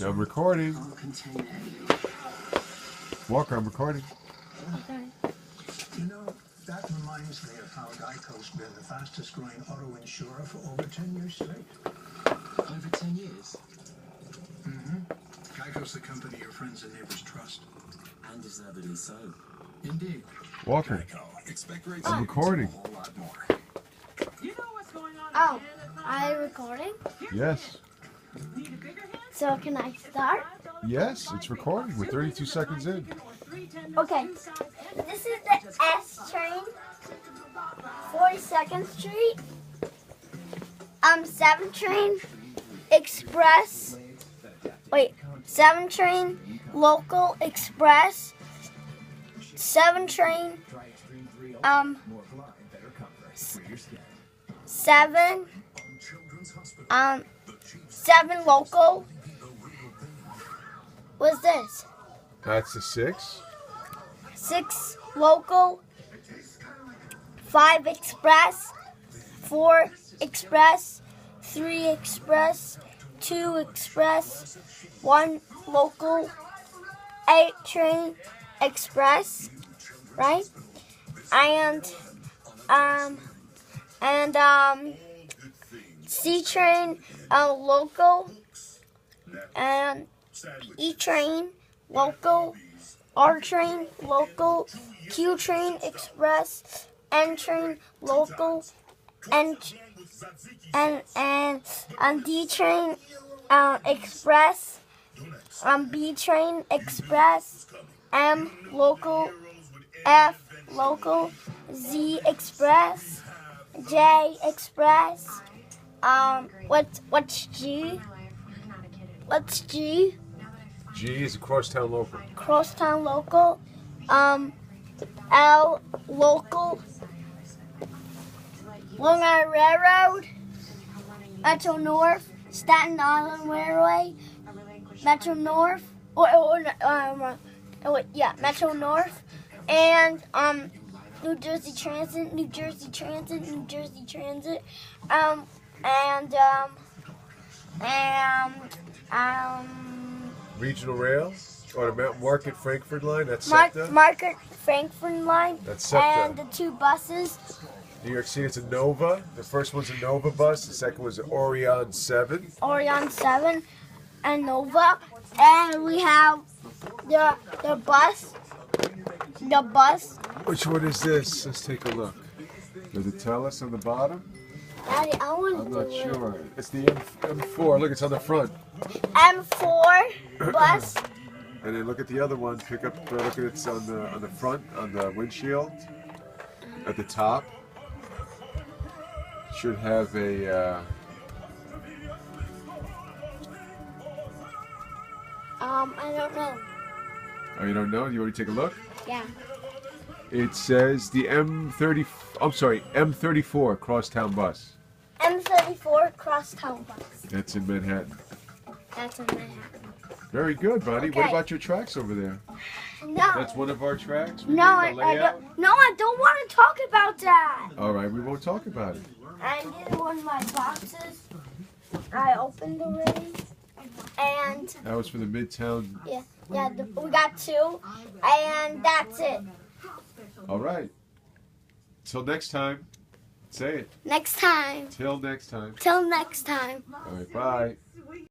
I'm recording. Walker, I'm recording. Okay. You know, that reminds me of how Geico's been the fastest growing auto insurer for over 10 years straight. Over 10 years? Mm-hmm. Geico's the company your friends and neighbors trust. And deservedly so. Indeed. Walker, I'm recording. You know what's going on? Oh, are you recording? Yes. So can I start? Yes, it's recording. We're 32 seconds in. Okay. This is the S train, 42nd Street. 7 train, express. Wait, 7 train, local, express. 7 train, 7 local. What's this? That's the 6. 6 local, 5 express, 4 express, 3 express, 2 express, 1 local, 8 train express, right? And C train local, and E train local, R train local, Q train express, N train local, and D train express, B train express, M local, F local, Z express, J express. What's G? What's G? G is a crosstown local. Crosstown local. L local. Long Island Railroad. Metro North. Staten Island Railway. Metro North. Metro North. And New Jersey Transit. New Jersey Transit. New Jersey Transit. Regional Rail, or the Mountain Market Frankfurt line, that's SEPTA. Market Frankfurt line. That's SEPTA. And the 2 buses. New York City, it's a Nova. The first one's a Nova bus. The second was an Orion 7. Orion 7 and Nova. And we have the bus. The bus. Which one is this? Let's take a look. Does it tell us on the bottom? Daddy, I'm not sure. It's the M4. Look, it's on the front. M4 bus. And then look at the other one. Pick up. Look at it on the front, on the windshield, at the top. Should have a. I don't know. Oh, you don't know? You want to take a look? Yeah. It says the M34 crosstown bus. M34 crosstown bus. That's in Manhattan. That's in Manhattan. Very good, buddy. Okay. What about your tracks over there? No. That's one of our tracks? No, I don't. No, I don't want to talk about that. All right, we won't talk about it. I did one of my boxes. I opened already. And That was for the Midtown. we got 2. And that's it. All right. Till next time. Say it. Next time. Till next time. Till next time. All right, bye.